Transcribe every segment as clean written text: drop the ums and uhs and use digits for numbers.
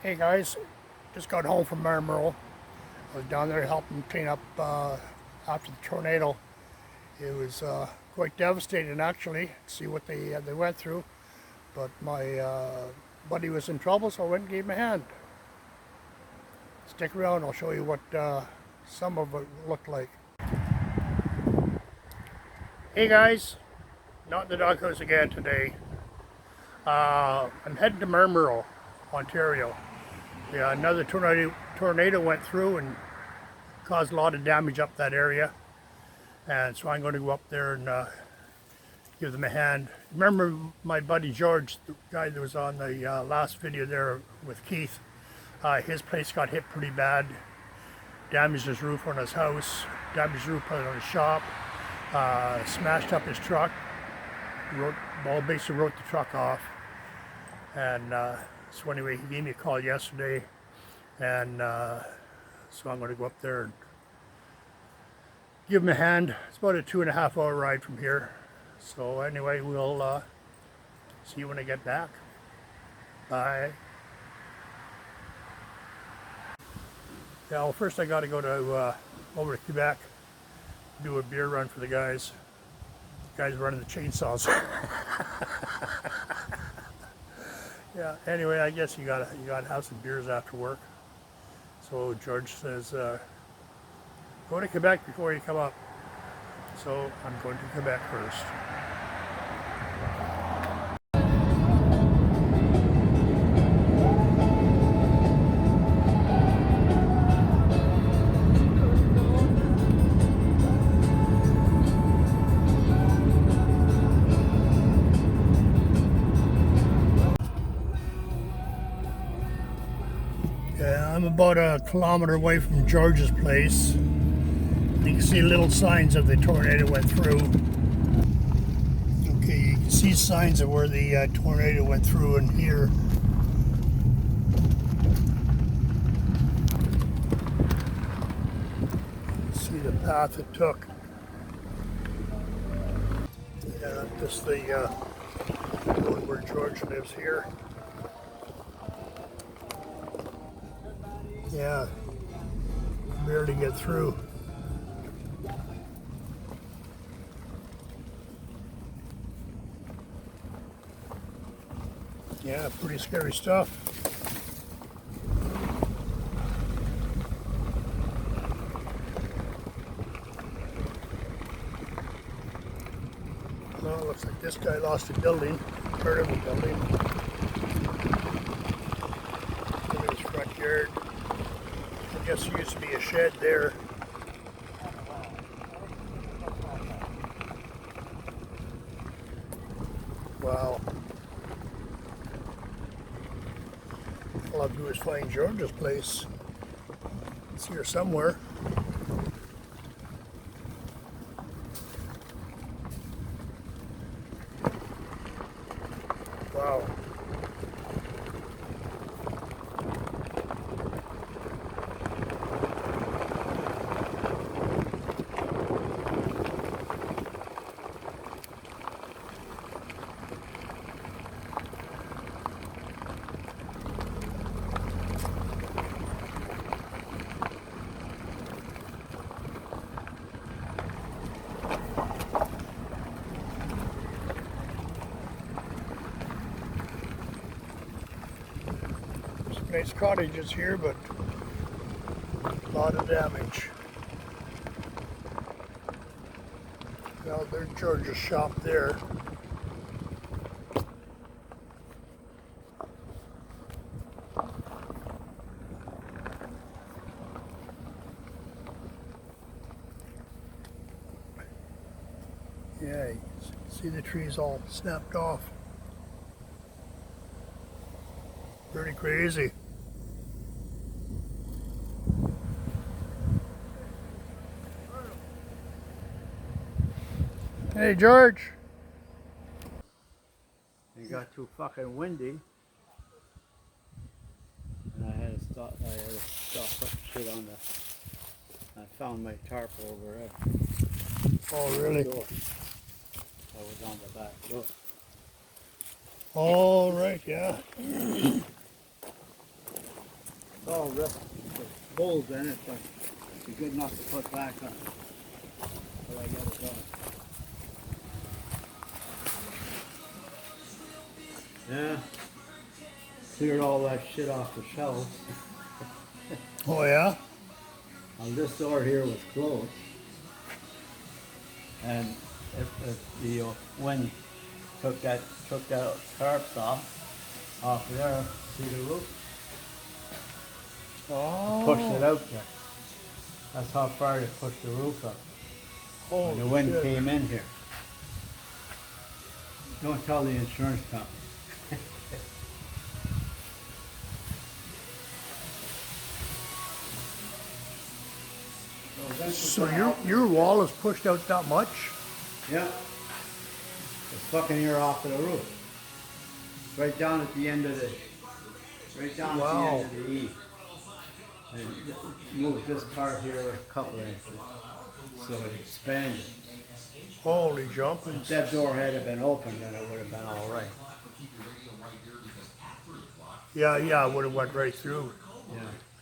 Hey guys, just got home from Marmora. I was down there helping clean up after the tornado. It was quite devastating actually, to see what they went through. But my buddy was in trouble, so I went and gave him a hand. Stick around, I'll show you what some of it looked like. Hey guys, not in the doghouse again today. I'm heading to Marmora, Ontario. Yeah, another tornado went through and caused a lot of damage up that area, and so I'm going to go up there and give them a hand. Remember my buddy George, the guy that was on the last video there with Keith? His place got hit pretty bad, damaged his roof on his house, damaged his roof on his shop, smashed up his truck, basically wrote the truck off. And so anyway, he gave me a call yesterday, and so I'm going to go up there and give him a hand. It's about a 2.5 hour ride from here. So anyway, we'll see you when I get back. Bye. Yeah, well, first I got to go to over to Quebec, do a beer run for the guys. The guys running the chainsaws. Yeah, anyway, I guess you gotta have some beers after work. So George says, go to Quebec before you come up. So I'm going to Quebec first. Yeah, I'm about a kilometer away from George's place. You can see little signs of the tornado went through. Okay, you can see signs of where the tornado went through in here. See the path it took. Yeah, just the road where George lives here. Yeah, barely get through. Yeah, pretty scary stuff. Well, it looks like this guy lost a building, part of a building. Look at his front yard. I guess there used to be a shed there. Wow. All I have to do is find George's place. It's here somewhere. Wow. Nice cottages here, but a lot of damage. Well, there's George's shop there. Yeah, you can see the trees all snapped off. Pretty crazy. Hey George. It got too fucking windy, and I had to stop putting shit on the. I found my tarp over there. Oh really? Door. I was on the back door. All right, yeah. It's all ripped with holes in it, but it's good enough to put back on. But I got it done. Yeah. Cleared all that shit off the shelves. Oh yeah? And this door here was closed. And if the wind took that tarps off there, see the roof? Oh. Pushed it out there. That's how far they pushed the roof up. Holy When the wind shit. came in here. Don't tell the insurance company. So your wall is pushed out that much? Yeah. It's fucking here off of the roof. Right down at the end of the, right down at the end of the E. And moved this part here a couple of inches. So it expanded. Holy jumping. If that door had been open, then it would have been all right. Yeah, it would have went right through. Yeah.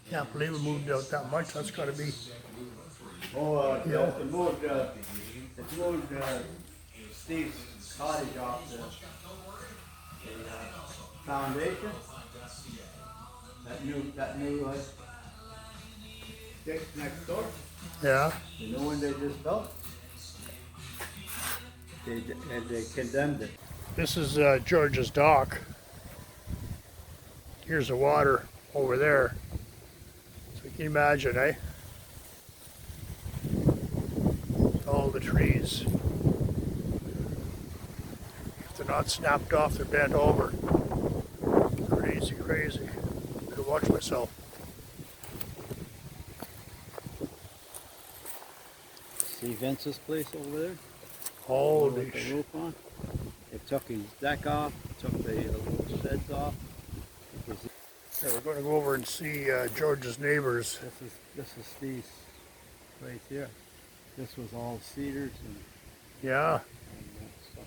Can't believe it moved out that much. That's got to be. Oh, Yeah. it moved Steve's cottage off the foundation. That new stick next door. Yeah. The new one they just built. They condemned it. This is George's dock. Here's the water over there. So you can imagine, eh? All the trees. If they're not snapped off, they're bent over. Crazy, crazy. Better watch myself. See Vince's place over there? Holy With the shit. roof on. They took his deck off, took the little sheds off. Yeah, we're going to go over and see George's neighbors. This is Steve's right here. This was all cedars and Yeah. stuff.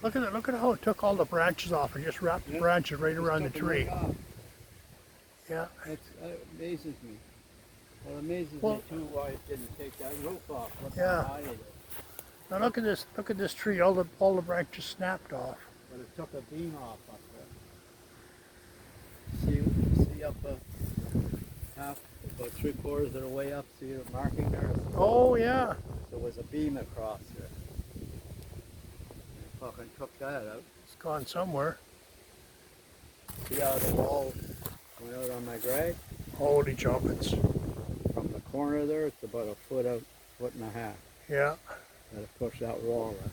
Look at it. Look at how it took all the branches off and just wrapped the branches right around the Took 'em tree. right off. Yeah. That amazes me. Well, it amazes Well- me too why it didn't take that roof off. Look Yeah. how high it is. Now look at this. Look at this tree. All the branches snapped off. But it took a beam off up there. See up half, about 3/4 of the way up. See the marking there? Oh yeah. There was a beam across there. They fucking took that out. It's gone somewhere. See how the wall went out on my grade? Holy jumpins. From the corner there, it's about a foot out, foot and a half. Yeah. Gotta push that wall out.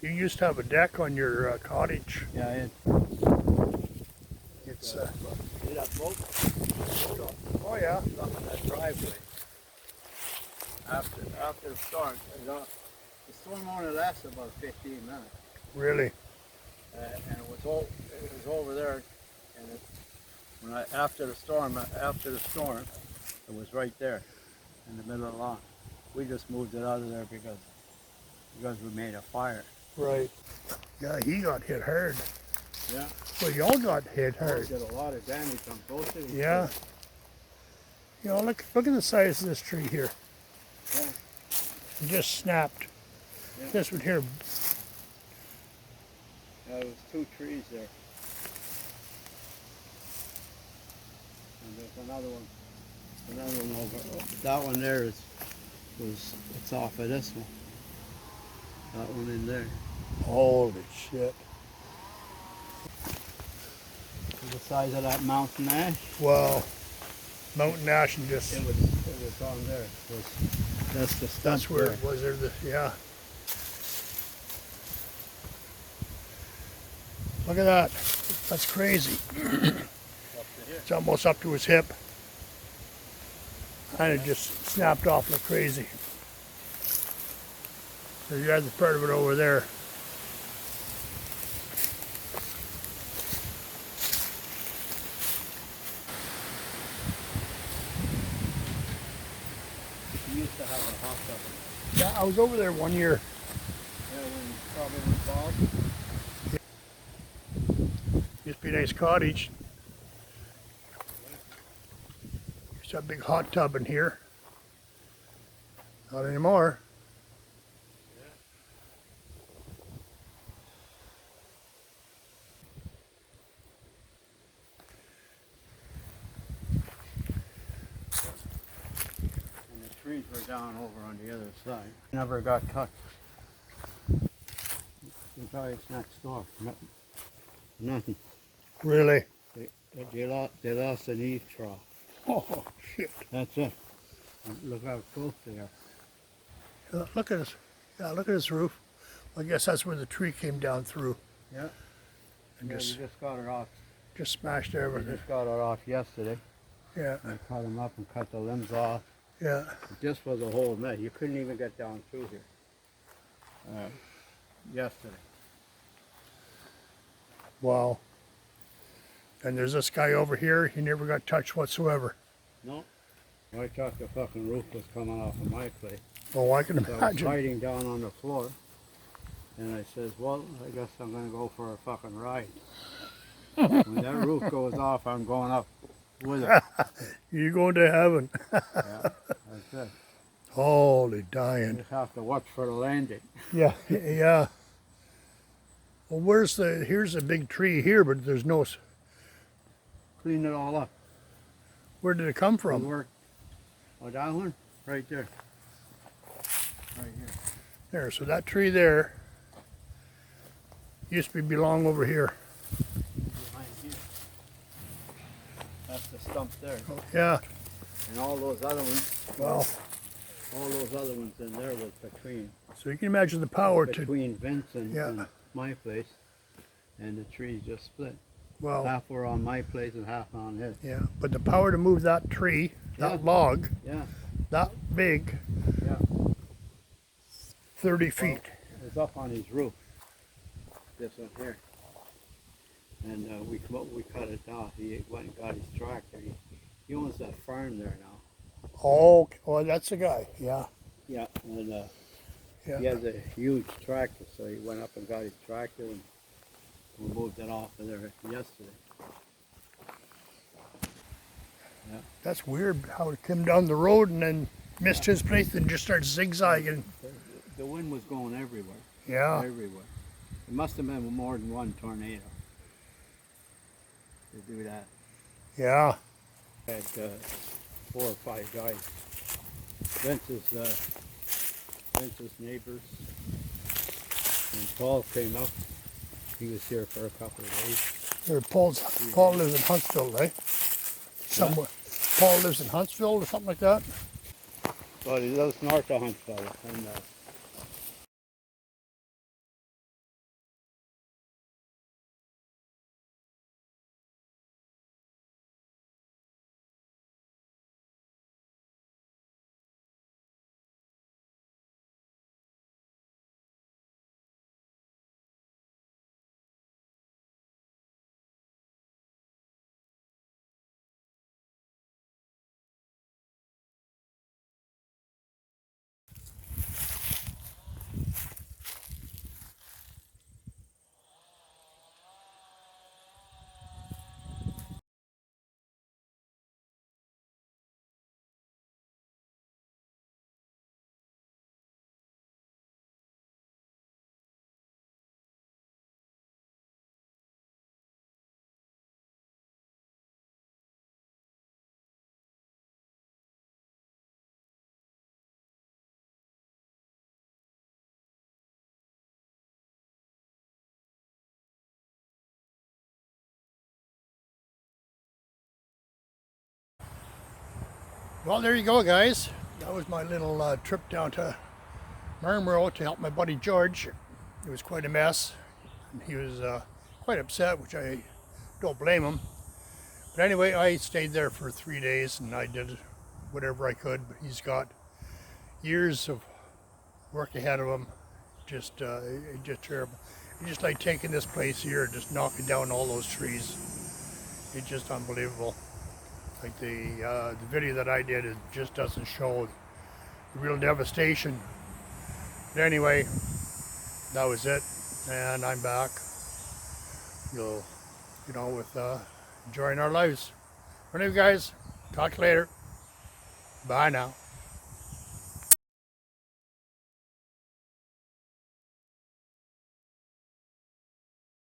You used to have a deck on your cottage. Yeah, It's see that boat? oh yeah. Up in that driveway. After the storm, the storm only lasted about 15 minutes. Really. And it was over there, and after the storm, it was right there, in the middle of the lawn. We just moved it out of there because we made a fire. Right. Yeah, he got hit hard. Yeah. Well, y'all got hit We hard. did a lot of damage on both of these. Yeah. trees. You know, look at the size of this tree here. Yeah. It just snapped. Yeah. This one here. There was 2 trees there. And there's another one over. That one there it's off of this one. That one in there. Holy shit. The size of that mountain ash. Wow. Mountain ash and just. It was on there. That's the stuff. That's where there. it was. There, yeah. Look at that. That's crazy. Up to here. It's almost up to his hip. And it just snapped off like crazy. So you had the part of it over there. We used to have a hot tub. Yeah, I was over there one year. Yeah, probably when Bob. Used to Be a nice cottage. There's a big hot tub in here. Not anymore. And the trees were down over on the other side. Never got touched. The guys next door, nothing. Really? They lost an eave trough. Oh, shit. That's it. Look how close they are. Look at this. Yeah, look at this roof. I guess that's where the tree came down through Yeah. and Yeah, just we just got it off. smashed We everything. just got it off yesterday. Yeah, I cut them up and cut the limbs off. yeah. This was a whole mess. You couldn't even get down through here. Yesterday. Wow. And there's this guy over here. He never got touched whatsoever. No. I thought the fucking roof was coming off of my place. Oh, I can So I was imagine. hiding down on the floor. And I says, well, I guess I'm going to go for a fucking ride. When that roof goes off, I'm going up with it. You going to heaven? Yeah, that's it. Holy You dying. just have to watch for the landing. Yeah, yeah. Well, here's a big tree here, but there's no, Clean it all up. where did it come From from? work. Oh, that one? Right there. Right here. There, so that tree there used to belong over here. Behind here. That's the stump there. Oh, yeah, And all those other ones, well, all those other ones in there was between so you can imagine the power to, between Vince Yeah. and my place. And the trees just split. well, Half were on my place and half on his. yeah, but the power to move that tree, that Yeah. log, Yeah, that big, yeah. 30 feet. It was up on his roof. This one here. And we cut it off. He went and got his tractor. He owns that farm there now. Oh, well, that's the guy. Yeah, Yeah. And yeah. he has a huge tractor, so he went up and got his tractor and we moved it off of there yesterday. That's weird how it came down the road and then missed his place and just started zigzagging. The wind was going everywhere. Yeah, Everywhere. It must have been more than one tornado to do that. yeah. Had 4 or 5 guys. Vince's neighbors. When Paul came up, he was here for a couple of days. There, Paul lives in Huntsville, right? Somewhere. Paul lives in Huntsville or something like that. Well, he lives north of Huntsville. And, Well, there you go, guys. That was my little trip down to Marmora to help my buddy George. It was quite a mess. He was quite upset, which I don't blame him. But anyway, I stayed there for 3 days and I did whatever I could. But he's got years of work ahead of him. Just terrible. It's just like taking this place here, just knocking down all those trees. It's just unbelievable. Like the video that I did, it just doesn't show the real devastation. But anyway, that was it, and I'm back. You'll you know, with enjoying our lives. Anyway, guys, talk to you later. Bye now.